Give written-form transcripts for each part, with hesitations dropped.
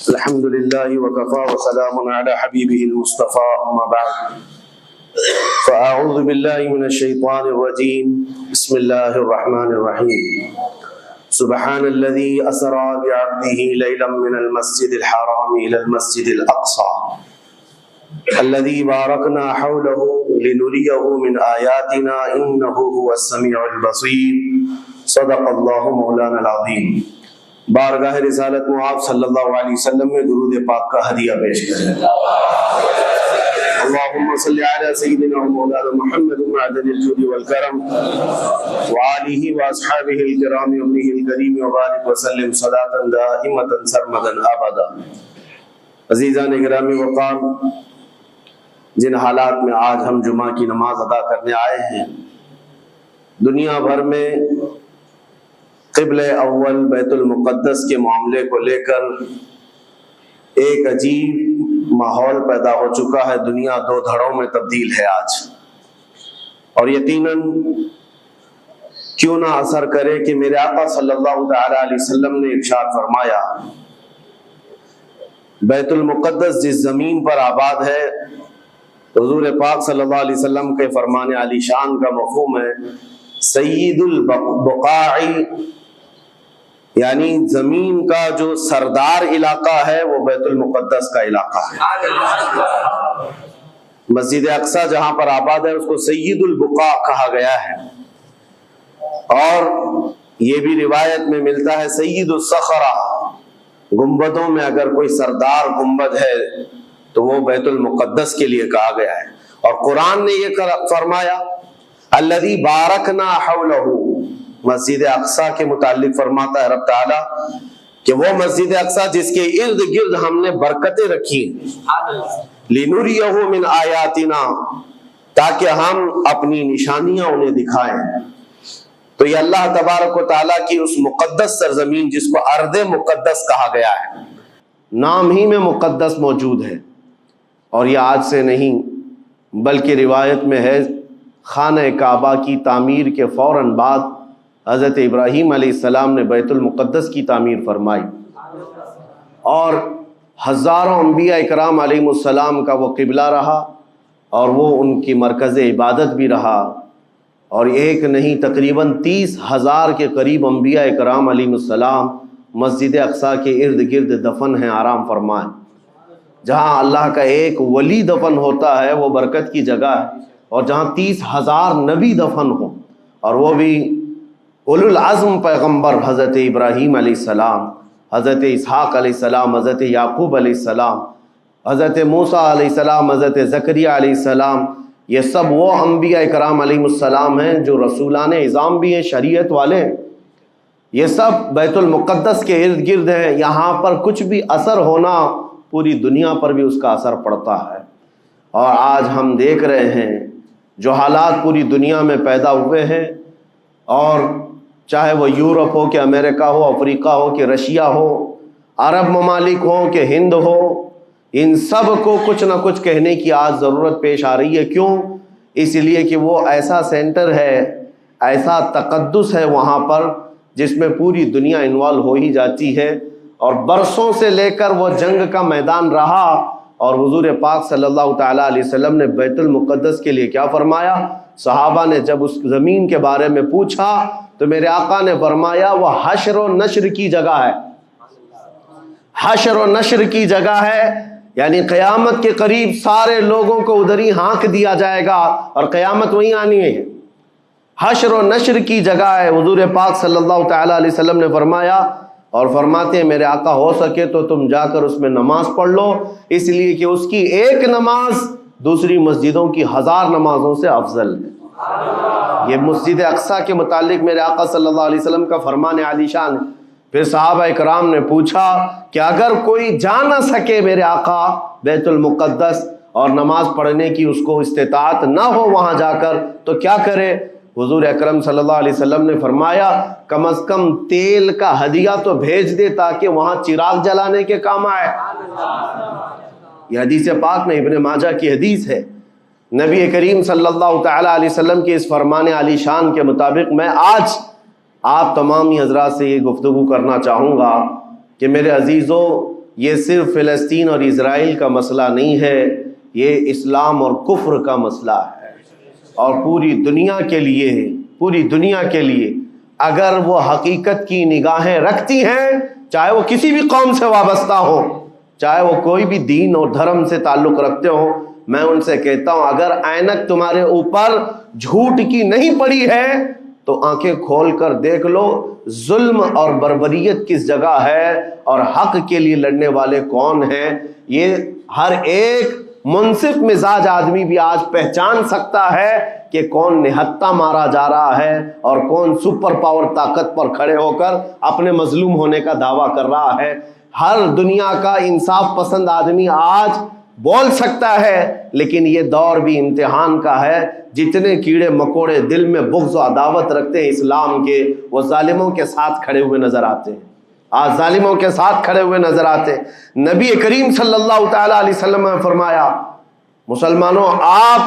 الحمد لله وكفى وسلام على حبيبه المصطفى أما بعد فأعوذ بالله من الشيطان الرجيم بسم الله الرحمن الرحيم سبحان الذي أسرى بعبده ليلا من المسجد الحرام إلى المسجد الأقصى الذي باركنا حوله لنريه من آياتنا إنه هو السميع البصير صدق الله مولانا العظيم۔ بارگاہ رسالت معاذ صلی اللہ علیہ وسلم میں درود پاک کا ہدیہ پیش کریں۔ اللهم صل على سيدنا ومولانا محمد معدن الجود والكرم وآله وأصحابه الكرام وابنه الكريم وبارك وسلم صلاة دائمة سرمدا أبدا۔ عزیزان گرامی وقار، جن حالات میں آج ہم جمعہ کی نماز ادا کرنے آئے ہیں، دنیا بھر میں قبلہ اول بیت المقدس کے معاملے کو لے کر ایک عجیب ماحول پیدا ہو چکا ہے۔ دنیا دو دھڑوں میں تبدیل ہے آج، اور یقیناً کیوں نہ اثر کرے کہ میرے آقا صلی اللہ تعالی علیہ وسلم نے ارشاد فرمایا، بیت المقدس جس زمین پر آباد ہے، حضور پاک صلی اللہ علیہ وسلم کے فرمان علی شان کا مفہوم ہے سید البقاع، یعنی زمین کا جو سردار علاقہ ہے وہ بیت المقدس کا علاقہ ہے۔ مسجد اقصی جہاں پر آباد ہے اس کو سید البقاع کہا گیا ہے، اور یہ بھی روایت میں ملتا ہے سید الصخرہ، گنبدوں میں اگر کوئی سردار گنبد ہے تو وہ بیت المقدس کے لیے کہا گیا ہے۔ اور قرآن نے یہ فرمایا الذی بارکنا حولہ، مسجد اقصی کے متعلق فرماتا ہے رب تعالیٰ کہ وہ مسجد اقصی جس کے ارد گرد ہم نے برکتیں رکھی لنریہ من آیاتنا، تاکہ ہم اپنی نشانیاں انہیں دکھائیں۔ تو یہ اللہ تبارک و تعالیٰ کی اس مقدس سرزمین جس کو ارض مقدس کہا گیا ہے، نام ہی میں مقدس موجود ہے، اور یہ آج سے نہیں بلکہ روایت میں ہے خانہ کعبہ کی تعمیر کے فوراً بعد حضرت ابراہیم علیہ السلام نے بیت المقدس کی تعمیر فرمائی، اور ہزاروں انبیاء اکرام علیہ السلام کا وہ قبلہ رہا، اور وہ ان کی مرکز عبادت بھی رہا، اور ایک نہیں تقریباً 30,000 کے قریب انبیاء اکرام علیہ السلام مسجد اقصی کے ارد گرد دفن ہیں، آرام فرمائیں۔ جہاں اللہ کا ایک ولی دفن ہوتا ہے وہ برکت کی جگہ ہے، اور جہاں 30,000 نبی دفن ہوں، اور وہ بھی اولو العزم پیغمبر حضرت ابراہیم علیہ السلام، حضرت اسحاق علیہ السلام، حضرت یعقوب علیہ السلام، حضرت موسیٰ علیہ السلام، حضرت زکریا علیہ السلام، یہ سب وہ انبیاء اکرام علیہ السلام ہیں جو رسولان اعظام بھی ہیں، شریعت والے ہیں۔ یہ سب بیت المقدس کے ارد گرد ہیں۔ یہاں پر کچھ بھی اثر ہونا پوری دنیا پر بھی اس کا اثر پڑتا ہے، اور آج ہم دیکھ رہے ہیں جو حالات پوری دنیا میں پیدا ہوئے ہیں، اور چاہے وہ یورپ ہو کہ امریکہ ہو، افریقہ ہو کہ رشیا ہو، عرب ممالک ہو کہ ہند ہو، ان سب کو کچھ نہ کچھ کہنے کی آج ضرورت پیش آ رہی ہے۔ کیوں؟ اس لیے کہ وہ ایسا سینٹر ہے، ایسا تقدس ہے وہاں پر جس میں پوری دنیا انوالو ہو ہی جاتی ہے، اور برسوں سے لے کر وہ جنگ کا میدان رہا، اور حضور پاک صلی اللہ تعالیٰ علیہ وسلم نے بیت المقدس کے لیے کیا فرمایا؟ صحابہ نے جب اس زمین کے بارے میں پوچھا تو میرے آقا نے فرمایا وہ حشر و نشر کی جگہ ہے، حشر و نشر کی جگہ ہے، یعنی قیامت کے قریب سارے لوگوں کو ادھر ہی ہانک دیا جائے گا، اور قیامت وہیں آنی ہے۔ حشر و نشر کی جگہ ہے، حضور پاک صلی اللہ تعالیٰ علیہ وسلم نے فرمایا، اور فرماتے ہیں میرے آقا ہو سکے تو تم جا کر اس میں نماز پڑھ لو، اس لیے کہ اس کی ایک نماز دوسری مسجدوں کی 1000 نمازوں سے افضل ہے۔ یہ مسجد اقصی کے متعلق میرے آقا صلی اللہ علیہ وسلم کا فرمان علی شان ہے۔ پھر صحابہ اکرام نے پوچھا کہ اگر کوئی جا نہ سکے میرے آقا بیت المقدس اور نماز پڑھنے کی اس کو استطاعت نہ ہو وہاں جا کر تو کیا کرے؟ حضور اکرم صلی اللہ علیہ وسلم نے فرمایا کم از کم تیل کا ہدیہ تو بھیج دے تاکہ وہاں چراغ جلانے کے کام آئے۔ یہ حدیث پاک میں ابن ماجہ کی حدیث ہے۔ نبی کریم صلی اللہ تعالی علیہ وسلم کے اس فرمان علی شان کے مطابق میں آج آپ تمامی حضرات سے یہ گفتگو کرنا چاہوں گا کہ میرے عزیزوں، یہ صرف فلسطین اور اسرائیل کا مسئلہ نہیں ہے، یہ اسلام اور کفر کا مسئلہ ہے، اور پوری دنیا کے لیے ہے، پوری دنیا کے لیے اگر وہ حقیقت کی نگاہیں رکھتی ہیں، چاہے وہ کسی بھی قوم سے وابستہ ہو، چاہے وہ کوئی بھی دین اور دھرم سے تعلق رکھتے ہوں، میں ان سے کہتا ہوں اگر اینک تمہارے اوپر جھوٹ کی نہیں پڑی ہے تو آنکھیں کھول کر دیکھ لو ظلم اور بربریت کس جگہ ہے اور حق کے لیے لڑنے والے کون ہیں۔ یہ ہر ایک منصف مزاج آدمی بھی آج پہچان سکتا ہے کہ کون نہتہ مارا جا رہا ہے اور کون سپر پاور طاقت پر کھڑے ہو کر اپنے مظلوم ہونے کا دعویٰ کر رہا ہے۔ ہر دنیا کا انصاف پسند آدمی آج بول سکتا ہے، لیکن یہ دور بھی امتحان کا ہے۔ جتنے کیڑے مکوڑے دل میں بغض و عداوت رکھتے ہیں اسلام کے، وہ ظالموں کے ساتھ کھڑے ہوئے نظر آتے ہیں، آج ظالموں کے ساتھ کھڑے ہوئے نظر آتے ہیں۔ نبی کریم صلی اللہ تعالی علیہ وسلم نے فرمایا مسلمانوں آپ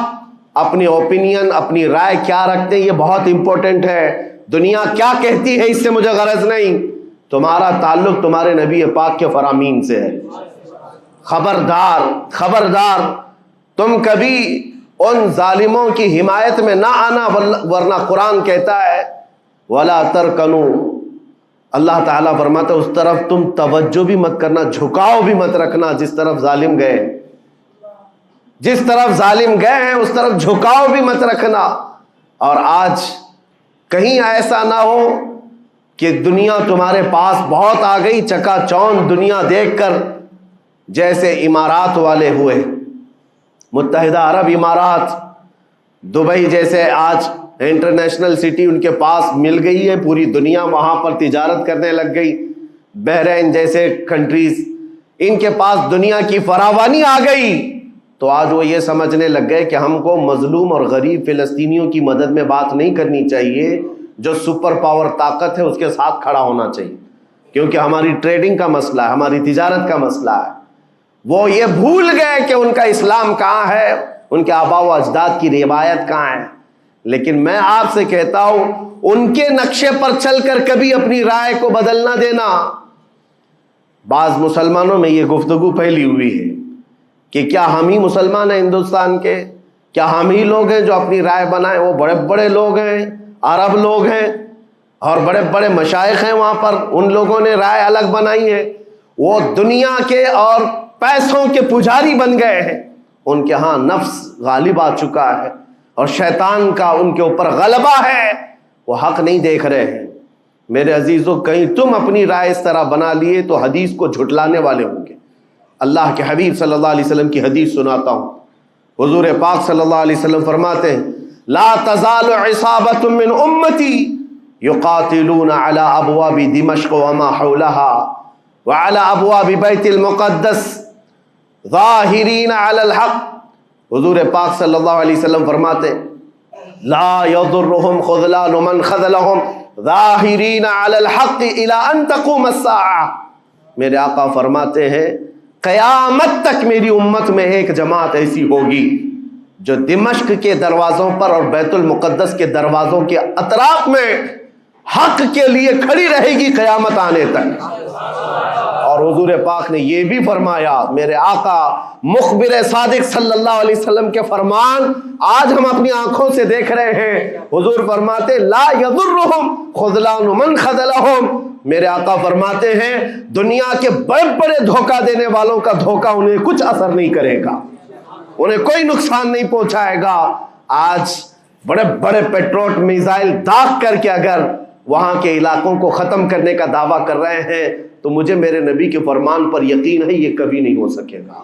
اپنی اوپینین، اپنی رائے کیا رکھتے ہیں یہ بہت امپورٹنٹ ہے، دنیا کیا کہتی ہے اس سے مجھے غرض نہیں، تمہارا تعلق تمہارے نبی پاک کے فرامین سے ہے۔ خبردار خبردار تم کبھی ان ظالموں کی حمایت میں نہ آنا، ورنہ قرآن کہتا ہے وَلَا تَرْكَنُوا، اللہ تعالیٰ فرماتا ہے اس طرف تم توجہ بھی مت کرنا، جھکاؤ بھی مت رکھنا، جس طرف ظالم گئے، جس طرف ظالم گئے ہیں اس طرف جھکاؤ بھی مت رکھنا۔ اور آج کہیں ایسا نہ ہو کہ دنیا تمہارے پاس بہت آ گئی، چکا چوند دنیا دیکھ کر، جیسے امارات والے ہوئے، متحدہ عرب امارات، دبئی جیسے آج انٹرنیشنل سٹی ان کے پاس مل گئی ہے، پوری دنیا وہاں پر تجارت کرنے لگ گئی، بحرین جیسے کنٹریز، ان کے پاس دنیا کی فراوانی آ گئی، تو آج وہ یہ سمجھنے لگ گئے کہ ہم کو مظلوم اور غریب فلسطینیوں کی مدد میں بات نہیں کرنی چاہیے، جو سپر پاور طاقت ہے اس کے ساتھ کھڑا ہونا چاہیے، کیونکہ ہماری ٹریڈنگ کا مسئلہ ہے، ہماری تجارت کا مسئلہ ہے۔ وہ یہ بھول گئے کہ ان کا اسلام کہاں ہے، ان کے آباء و اجداد کی روایت کہاں ہے۔ لیکن میں آپ سے کہتا ہوں ان کے نقشے پر چل کر کبھی اپنی رائے کو بدل نہ دینا۔ بعض مسلمانوں میں یہ گفتگو پھیلی ہوئی ہے کہ کیا ہم ہی مسلمان ہیں ہندوستان کے، کیا ہم ہی لوگ ہیں جو اپنی رائے بنائیں، وہ بڑے بڑے لوگ ہیں، عرب لوگ ہیں اور بڑے بڑے مشائخ ہیں وہاں پر، ان لوگوں نے رائے الگ بنائی ہے، وہ دنیا کے اور پیسوں کے پجاری بن گئے ہیں، ان کے ہاں نفس غالب آ چکا ہے اور شیطان کا ان کے اوپر غلبہ ہے، وہ حق نہیں دیکھ رہے ہیں۔ میرے عزیزوں کہیں تم اپنی رائے اس طرح بنا لیے تو حدیث کو جھٹلانے والے ہوں گے۔ اللہ کے حبیب صلی اللہ علیہ وسلم کی حدیث سناتا ہوں، حضور پاک صلی اللہ علیہ وسلم فرماتے ہیں لا تزال عصابۃ من امتی یقاتلون علی ابواب دمشق وما حولها وعلى ابواب بیت المقدس ظاہرین علی الحق۔ حضور پاک صلی اللہ علیہ وسلم فرماتے لا یضرهم خذلان من خذلهم ظاہرین علی الحق الى ان تقوم الساعہ۔ میرے آقا فرماتے ہیں قیامت تک میری امت میں ایک جماعت ایسی ہوگی جو دمشق کے دروازوں پر اور بیت المقدس کے دروازوں کے اطراف میں حق کے لیے کھڑی رہے گی قیامت آنے تک۔ اور حضور پاک نے یہ بھی فرمایا، میرے آقا مخبر صادق صلی اللہ علیہ وسلم کے فرمان آج ہم اپنی آنکھوں سے دیکھ رہے ہیں، حضور فرماتے لا یضرهم خذلان من خذلهم۔ میرے آقا فرماتے ہیں دنیا کے بڑے بڑے دھوکہ دینے والوں کا دھوکہ انہیں کچھ اثر نہیں کرے گا، انہیں کوئی نقصان نہیں پہنچائے گا۔ آج بڑے بڑے پیٹروٹ میزائل داغ کر کے اگر وہاں کے علاقوں کو ختم کرنے کا دعویٰ کر رہے ہیں تو مجھے میرے نبی کے فرمان پر یقین ہے یہ کبھی نہیں ہو سکے گا،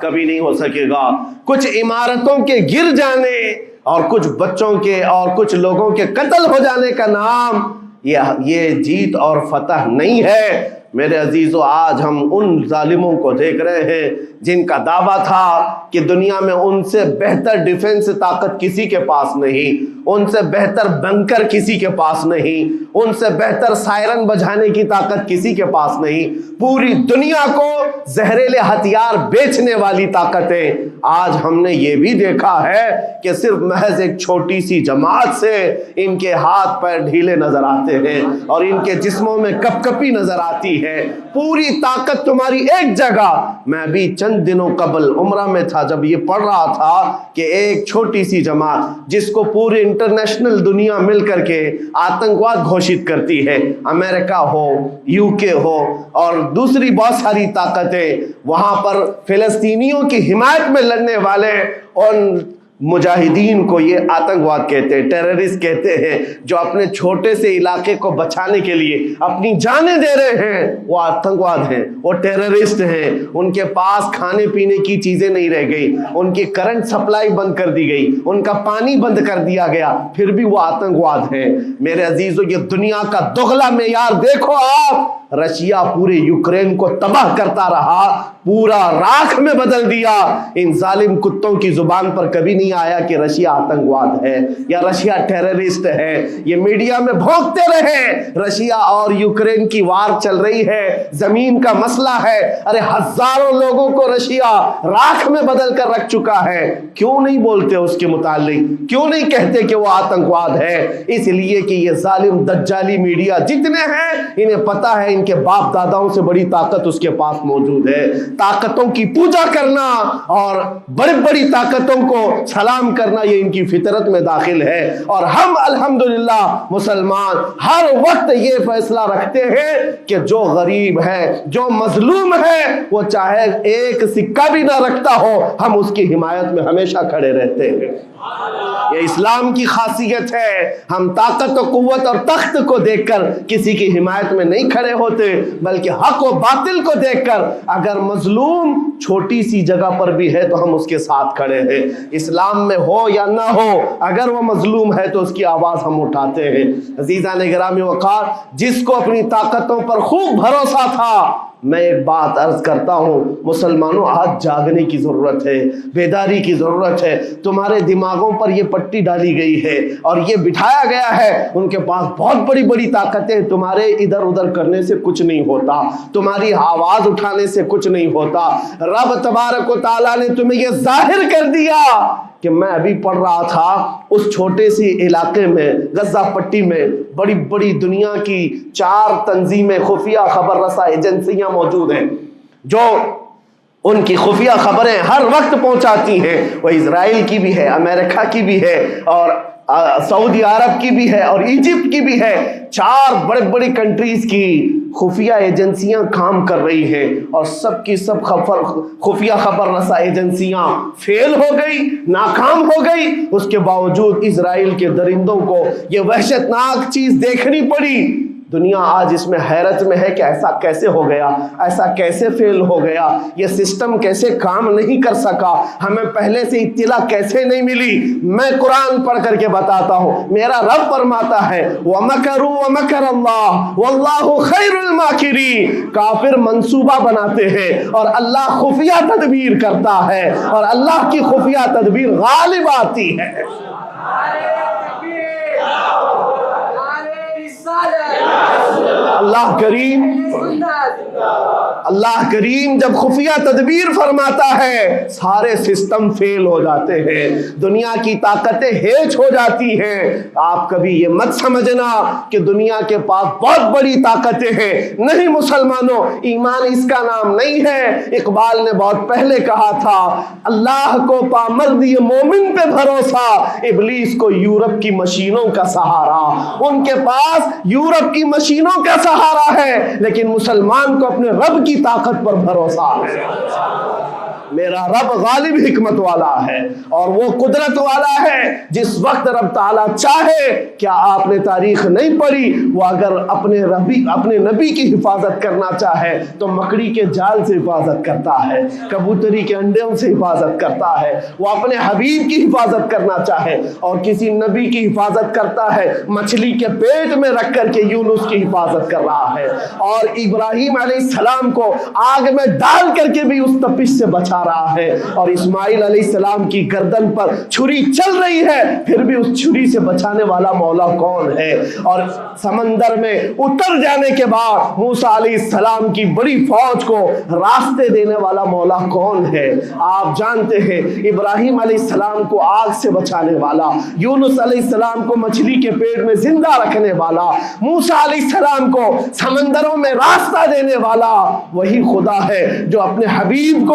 کبھی نہیں ہو سکے گا۔ کچھ عمارتوں کے گر جانے اور کچھ بچوں کے اور کچھ لوگوں کے قتل ہو جانے کا نام یہ جیت اور فتح نہیں ہے۔ میرے عزیزو آج ہم ان ظالموں کو دیکھ رہے ہیں جن کا دعویٰ تھا کہ دنیا میں ان سے بہتر ڈیفنس طاقت کسی کے پاس نہیں، ان سے بہتر بنکر کسی کے پاس نہیں، ان سے بہتر سائرن بجانے کی طاقت کسی کے پاس نہیں، پوری دنیا کو زہریلے ہتھیار بیچنے والی طاقتیں۔ آج ہم نے یہ بھی دیکھا ہے کہ صرف محض ایک چھوٹی سی جماعت سے ان کے ہاتھ پیر ڈھیلے نظر آتے ہیں اور ان کے جسموں میں کپ کپی نظر آتی ہے۔ ہے، پوری طاقت تمہاری ایک جگہ۔ میں ابھی چند دنوں قبل عمرہ میں تھا، جب یہ پڑھ رہا تھا کہ ایک چھوٹی سی جماعت جس کو پوری انٹرنیشنل دنیا مل کر کے آتنکواد گھوشت کرتی ہے، امریکہ ہو، یو کے ہو اور دوسری بہت ساری طاقتیں، وہاں پر فلسطینیوں کی حمایت میں لڑنے والے ان مجاہدین کو یہ آتنکواد کہتے ہیں، ٹیررسٹ کہتے ہیں، جو اپنے چھوٹے سے علاقے کو بچانے کے لیے اپنی جانیں دے رہے ہیں، وہ آتنکواد ہیں، وہ ٹیررسٹ ہیں۔ ان کے پاس کھانے پینے کی چیزیں نہیں رہ گئی، ان کی کرنٹ سپلائی بند کر دی گئی، ان کا پانی بند کر دیا گیا، پھر بھی وہ آتنکواد ہیں۔ میرے عزیزو، یہ دنیا کا دغلا معیار دیکھو آپ۔ رشیا پورے یوکرین کو تباہ کرتا رہا، پورا راکھ میں بدل دیا۔ ان ظالم کتوں کی زبان پر کبھی نہیں آیا کہ رشیا آتنکواد ہے یا رشیا ٹیررسٹ ہے۔ یہ میڈیا میں بھونکتے رہے رشیا اور یوکرین کی وار چل رہی ہے، زمین کا مسئلہ ہے۔ ارے ہزاروں لوگوں کو رشیا راکھ میں بدل کر رکھ چکا ہے، کیوں نہیں بولتے اس کے متعلق؟ کیوں نہیں کہتے کہ وہ آتنکواد ہے؟ اس لیے کہ یہ ظالم دجالی میڈیا جتنے ہیں، انہیں پتا ہے ان کے باپ داداؤں سے بڑی طاقت اس کے پاس موجود ہے۔ طاقتوں کی پوجا کرنا اور بڑی بڑی طاقتوں کو سلام کرنا یہ ان کی فطرت میں داخل ہے، اور ہم الحمدللہ مسلمان ہر وقت یہ فیصلہ رکھتے ہیں کہ جو غریب ہے، جو مظلوم ہے، وہ چاہے ایک سکہ بھی نہ رکھتا ہو، ہم اس کی حمایت میں ہمیشہ کھڑے رہتے ہیں۔ یہ اسلام کی خاصیت ہے۔ ہم طاقت و قوت اور تخت کو دیکھ کر کسی کی حمایت میں نہیں کھڑے ہوتے، بلکہ حق و باطل کو دیکھ کر اگر مظلوم چھوٹی سی جگہ پر بھی ہے تو ہم اس کے ساتھ کھڑے ہیں۔ اسلام میں ہو یا نہ ہو، اگر وہ مظلوم ہے تو اس کی آواز ہم اٹھاتے ہیں۔ عزیزان گرامی وقار، جس کو اپنی طاقتوں پر خوب بھروسہ تھا، میں ایک بات عرض کرتا ہوں، مسلمانوں آج جاگنے کی ضرورت ہے، بیداری کی ضرورت ہے۔ تمہارے دماغوں پر یہ پٹی ڈالی گئی ہے اور یہ بٹھایا گیا ہے، ان کے پاس بہت بڑی بڑی طاقتیں، تمہارے ادھر ادھر کرنے سے کچھ نہیں ہوتا، تمہاری آواز اٹھانے سے کچھ نہیں ہوتا۔ رب تبارک و تعالیٰ نے تمہیں یہ ظاہر کر دیا کہ میں ابھی پڑھ رہا تھا اس چھوٹے سی علاقے میں، غزہ پٹی میں، بڑی بڑی دنیا کی 4 تنظیمیں، خفیہ خبر رساں ایجنسیاں موجود ہیں جو ان کی خفیہ خبریں ہر وقت پہنچاتی ہیں۔ وہ اسرائیل کی بھی ہے، امریکہ کی بھی ہے، اور سعودی عرب کی بھی ہے، اور ایجپٹ کی بھی ہے۔ 4 بڑے بڑی کنٹریز کی خفیہ ایجنسیاں کام کر رہی ہیں، اور سب کی سب خفیہ خبر رساں ایجنسیاں فیل ہو گئی، ناکام ہو گئی۔ اس کے باوجود اسرائیل کے درندوں کو یہ وحشتناک چیز دیکھنی پڑی۔ دنیا آج اس میں حیرت میں ہے کہ ایسا کیسے ہو گیا، ایسا کیسے فیل ہو گیا، یہ سسٹم کیسے کام نہیں کر سکا، ہمیں پہلے سے اطلاع کیسے نہیں ملی۔ میں قرآن پڑھ کر کے بتاتا ہوں، میرا رب فرماتا ہے وَمَكَرُوا وَمَكَرَ اللَّهُ وَاللَّهُ خَيْرُ الْمَاكِرِينَ۔ کافر منصوبہ بناتے ہیں اور اللہ خفیہ تدبیر کرتا ہے، اور اللہ کی خفیہ تدبیر غالب آتی ہے۔ اللہ کریم جب خفیہ تدبیر فرماتا ہے، سارے سسٹم فیل ہو جاتے ہیں، دنیا کی طاقتیں ہیچ ہو جاتی ہیں۔ آپ کبھی یہ مت سمجھنا کہ دنیا کے پاس بہت بڑی طاقتیں ہیں، نہیں مسلمانوں، ایمان اس کا نام نہیں ہے۔ اقبال نے بہت پہلے کہا تھا، اللہ کو پامرد یہ مومن پہ بھروسہ، ابلیس کو یورپ کی مشینوں کا سہارا۔ ان کے پاس یورپ کی مشینوں کا سہارا ہے، لیکن مسلمان کو اپنے رب کی طاقت پر بھروسہ ہے۔ میرا رب غالب حکمت والا ہے اور وہ قدرت والا ہے۔ جس وقت رب تعالیٰ چاہے، کیا آپ نے تاریخ نہیں پڑھی، وہ اگر اپنے نبی کی حفاظت کرنا چاہے تو مکڑی کے جال سے حفاظت کرتا ہے، کبوتری کے انڈوں سے حفاظت کرتا ہے۔ وہ اپنے حبیب کی حفاظت کرنا چاہے اور کسی نبی کی حفاظت کرتا ہے، مچھلی کے پیٹ میں رکھ کر کے یونس کی حفاظت کر رہا ہے، اور ابراہیم علیہ السلام کو آگ میں ڈال کر کے بھی اس تپش سے بچا بچھا رہا ہے اور اسماعیل علیہ السلام کی گردن پر چھری چل رہی ہے، پھر بھی اس چھری سے بچانے والا مولا کون ہے؟ اور سمندر میں اتر جانے کے بعد موسیٰ علیہ السلام کی بڑی فوج کو راستے دینے والا مولا کون ہے؟ آپ جانتے ہیں ابراہیم علیہ السلام کو آگ سے بچانے والا، یونس علیہ السلام کو مچھلی کے پیٹ میں زندہ رکھنے والا، موسیٰ علیہ السلام کو سمندروں میں راستہ دینے والا وہی خدا ہے جو اپنے حبیب کو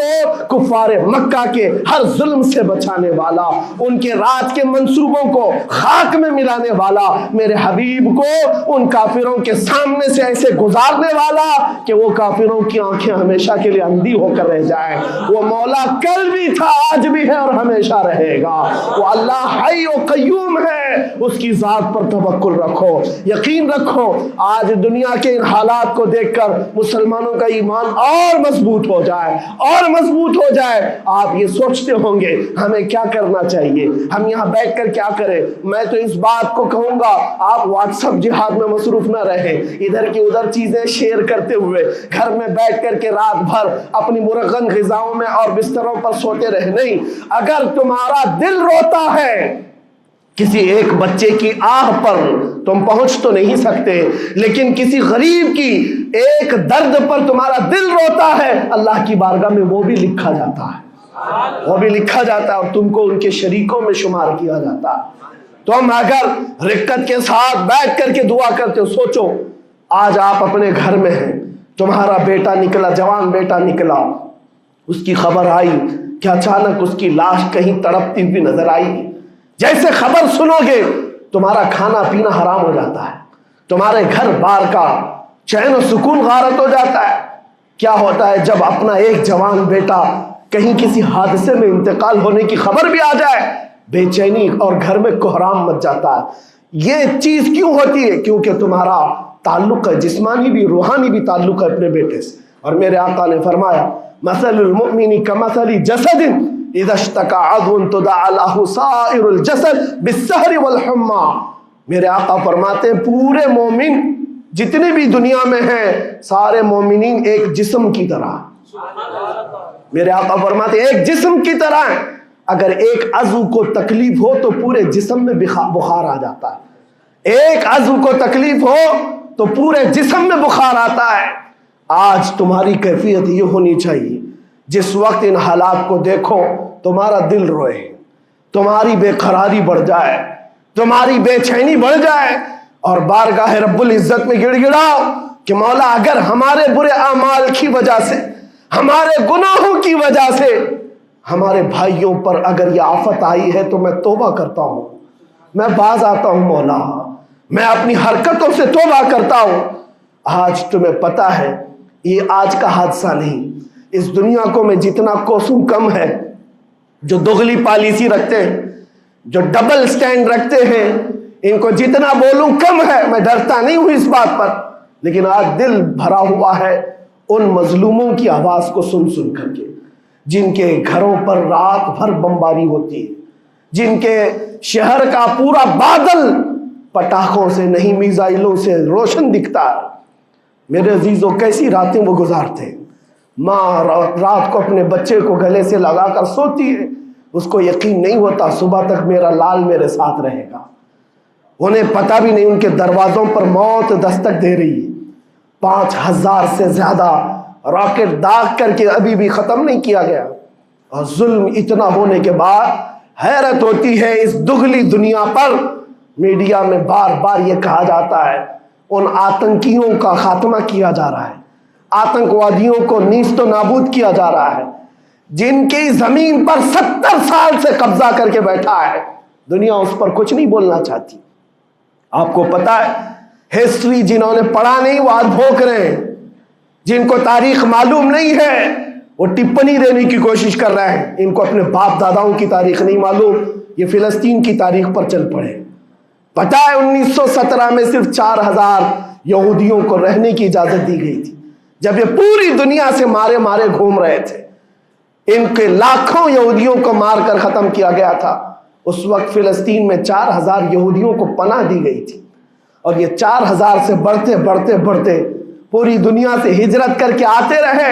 کفار مکہ کے ہر ظلم سے بچانے والا، ان کے رات کے منصوبوں کو خاک میں ملانے والا، میرے حبیب کو ان کافروں کے سامنے سے ایسے گزارنے والا کہ وہ کافروں کی آنکھیں ہمیشہ کے لیے اندھی ہو کر رہ جائیں۔ وہ مولا کل بھی تھا، آج بھی ہے اور ہمیشہ رہے گا۔ وہ اللہ حی و قیوم ہے، اس کی ذات پر توکل رکھو، یقین رکھو۔ آج دنیا کے ان حالات کو دیکھ کر مسلمانوں کا ایمان اور مضبوط ہو جائے، اور مضبوط ہو جائے۔ آپ یہ سوچتے ہوں گے ہمیں کیا کرنا چاہیے، ہم یہاں بیٹھ کر کیا کریں؟ میں تو اس بات کو کہوں گا آپ واٹس ایپ جہاد میں مصروف نہ رہیں، ادھر کی ادھر چیزیں شیئر کرتے ہوئے گھر میں بیٹھ کر کے رات بھر اپنی مرغن غذاؤں میں اور بستروں پر سوتے رہے نہیں۔ اگر تمہارا دل روتا ہے کسی ایک بچے کی آہ پر تم پہنچ تو نہیں سکتے، لیکن کسی غریب کی ایک درد پر تمہارا دل روتا ہے، اللہ کی بارگاہ میں وہ بھی لکھا جاتا ہے، وہ بھی لکھا جاتا ہے اور تم کو ان کے شریکوں میں شمار کیا جاتا ہے۔ تم اگر رقت کے ساتھ بیٹھ کر کے دعا کرتے ہو، سوچو آج آپ اپنے گھر میں ہیں، تمہارا بیٹا نکلا، جوان بیٹا نکلا، اس کی خبر آئی کہ اچانک اس کی لاش کہیں تڑپتی ہوئی نظر آئی، جیسے خبر سنو گے تمہارا کھانا پینا حرام ہو جاتا ہے، تمہارے گھر بار کا چین و سکون غارت ہو جاتا ہے۔ کیا ہوتا ہے جب اپنا ایک جوان بیٹا کہیں کسی حادثے میں انتقال ہونے کی خبر بھی آ جائے، بے چینی اور گھر میں کوہرام مچ جاتا ہے۔ یہ چیز کیوں ہوتی ہے؟ کیونکہ تمہارا تعلق ہے، جسمانی بھی روحانی بھی تعلق ہے اپنے بیٹے سے۔ اور میرے آقا نے فرمایا مثل المؤمن کمثل جسد اذا اشتكى عضو تداعى له سائر الجسد بالسهر والحمى۔ میرے آقا فرماتے ہیں پورے مومن جتنے بھی دنیا میں ہیں، سارے مومنین ایک جسم کی طرح، میرے آقا فرماتے ہیں ایک جسم کی طرح ہیں، اگر ایک عضو کو تکلیف ہو تو پورے جسم میں بخار آ جاتا ہے، ایک عضو کو تکلیف ہو تو پورے جسم میں بخار آتا ہے۔ آج تمہاری کیفیت یہ ہونی چاہیے، جس وقت ان حالات کو دیکھو تمہارا دل روئے، تمہاری بے قراری بڑھ جائے، تمہاری بے چینی بڑھ جائے، اور بارگاہ رب العزت میں گڑ گڑاؤ کہ مولا اگر ہمارے برے اعمال کی وجہ سے، ہمارے گناہوں کی وجہ سے ہمارے بھائیوں پر اگر یہ آفت آئی ہے تو میں توبہ کرتا ہوں، میں باز آتا ہوں مولا، میں اپنی حرکتوں سے توبہ کرتا ہوں۔ آج تمہیں پتہ ہے یہ آج کا حادثہ نہیں، اس دنیا کو میں جتنا کوسوں کم ہے، جو دغلی پالیسی رکھتے ہیں، جو ڈبل سٹینڈ رکھتے ہیں، ان کو جتنا بولوں کم ہے، میں ڈرتا نہیں ہوں اس بات پر، لیکن آج دل بھرا ہوا ہے ان مظلوموں کی آواز کو سن سن کر کے، جن کے گھروں پر رات بھر بمباری ہوتی ہے، جن کے شہر کا پورا بادل پٹاخوں سے نہیں میزائلوں سے روشن دکھتا ہے۔ میرے عزیزوں کیسی راتیں وہ گزارتے ہیں، ماں رات کو اپنے بچے کو گلے سے لگا کر سوتی ہے، اس کو یقین نہیں ہوتا صبح تک میرا لال میرے ساتھ رہے گا، انہیں پتہ بھی نہیں ان کے دروازوں پر موت دستک دے رہی ہے۔ 5000 سے زیادہ راکٹ داغ کر کے ابھی بھی ختم نہیں کیا گیا، اور ظلم اتنا ہونے کے بعد حیرت ہوتی ہے اس دگلی دنیا پر میڈیا میں بار بار یہ کہا جاتا ہے ان آتنکیوں کا خاتمہ کیا جا رہا ہے، آتنکوادیوں کو نیست و نابود کیا جا رہا ہے، جن کی زمین پر 70 سال سے قبضہ کر کے بیٹھا ہے، دنیا اس پر کچھ نہیں بولنا چاہتی۔ آپ کو پتا ہے ہسٹری جنہوں نے پڑھا نہیں وہ آج بھوک رہے ہیں، جن کو تاریخ معلوم نہیں ہے وہ ٹپنی دینے کی کوشش کر رہے ہیں، ان کو اپنے باپ داداؤں کی تاریخ نہیں معلوم، یہ فلسطین کی تاریخ پر چل پڑے۔ پتہ ہے 1917 میں صرف 4000 یہودیوں کو رہنے کی اجازت دی گئی تھی، جب یہ پوری دنیا سے مارے مارے گھوم رہے تھے، ان کے لاکھوں یہودیوں کو مار کر ختم کیا گیا تھا۔ اس وقت فلسطین میں 4000 یہودیوں کو پناہ دی گئی تھی، اور یہ 4000 سے بڑھتے بڑھتے بڑھتے پوری دنیا سے ہجرت کر کے آتے رہے،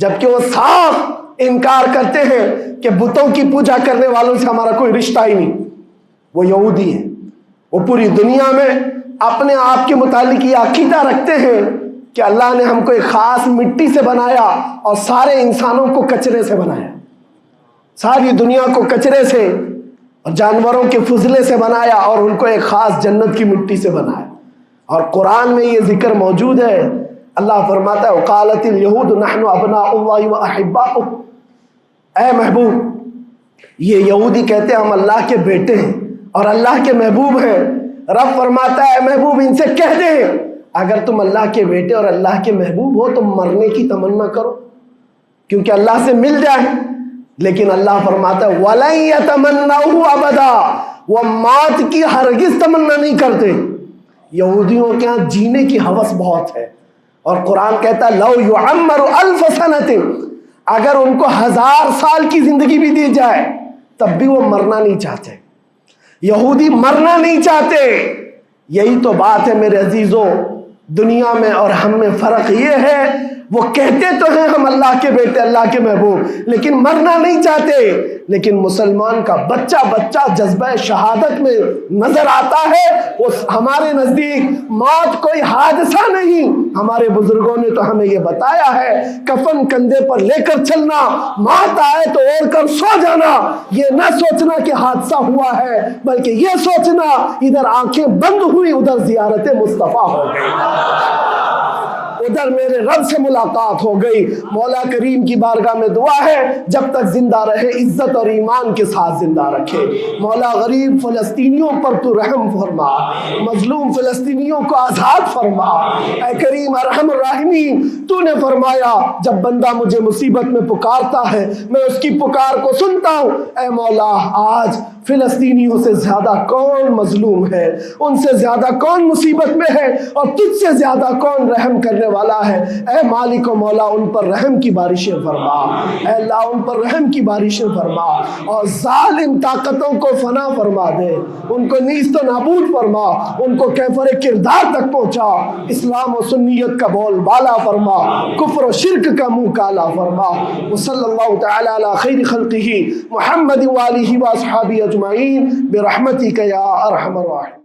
جبکہ وہ صاف انکار کرتے ہیں کہ بتوں کی پوجا کرنے والوں سے ہمارا کوئی رشتہ ہی نہیں. وہ یہودی ہیں. وہ پوری دنیا میں اپنے آپ کے متعلق یہ عقیدہ رکھتے ہیں کہ اللہ نے ہم کو ایک خاص مٹی سے بنایا اور سارے انسانوں کو کچرے سے بنایا, ساری دنیا کو کچرے سے اور جانوروں کے فضلے سے بنایا اور ان کو ایک خاص جنت کی مٹی سے بنایا. اور قرآن میں یہ ذکر موجود ہے. اللہ فرماتا ہے وقالت الیہود نحن ابناء اللہ واحباؤہ. اے محبوب, یہ یہودی کہتے ہیں ہم اللہ کے بیٹے ہیں اور اللہ کے محبوب ہیں. رب فرماتا ہے اے محبوب ان سے کہہ دیں اگر تم اللہ کے بیٹے اور اللہ کے محبوب ہو تو مرنے کی تمنا کرو کیونکہ اللہ سے مل جائے. لیکن اللہ فرماتا ہے وَلَن يَتَمَنَّوْهُ أَبَدًا, وہ موت کی ہرگز تمنا نہیں کرتے. یہودیوں کے ہاں جینے کی ہوس بہت ہے اور قرآن کہتا ہے لَوْ يُعَمَّرُ أَلْفَ سَنَةٍ, اگر ان کو 1000 سال کی زندگی بھی دی جائے تب بھی وہ مرنا نہیں چاہتے. یہودی مرنا نہیں چاہتے. یہی تو بات ہے میرے عزیزوں, دنیا میں اور ہم میں فرق یہ ہے وہ کہتے تو ہیں ہم اللہ کے بیٹے اللہ کے محبوب لیکن مرنا نہیں چاہتے. لیکن مسلمان کا بچہ بچہ جذبہ شہادت میں نظر آتا ہے. وہ ہمارے نزدیک موت کوئی حادثہ نہیں. ہمارے بزرگوں نے تو ہمیں یہ بتایا ہے کفن کندھے پر لے کر چلنا, موت آئے تو اوڑھ کر سو جانا. یہ نہ سوچنا کہ حادثہ ہوا ہے بلکہ یہ سوچنا ادھر آنکھیں بند ہوئی ادھر زیارت مصطفیٰ ہو گئی, ادھر میرے رب سے ملاقات ہو گئی. مولا کریم کی بارگاہ میں دعا ہے جب تک زندہ رہے عزت اور ایمان کے ساتھ زندہ رکھے. مولا غریب فلسطینیوں پر تو رحم فرما, مظلوم فلسطینیوں کو آزاد فرما. اے کریم ارحم الراحمین, تو نے فرمایا جب بندہ مجھے مصیبت میں پکارتا ہے میں اس کی پکار کو سنتا ہوں. اے مولا آج فلسطینیوں سے زیادہ کون مظلوم ہے, ان سے زیادہ کون مصیبت میں ہے اور تجھ سے زیادہ کون رحم کرنے والا ہے. اے مالک و مولا ان پر رحم کی بارشیں فرما. اے اللہ ان پر رحم کی بارشیں فرما اور ظالم طاقتوں کو فنا فرما دے, ان کو نیست و نابود فرما, ان کو کیفر کردار تک پہنچا. اسلام و سنیت کا بول بالا فرما, کفر و شرک کا منہ کالا فرما. وصلی اللہ تعالی علی خیر خلقہ محمد وآلہ واصحابہ اجمعین برحمتک یا ارحم الراحمین.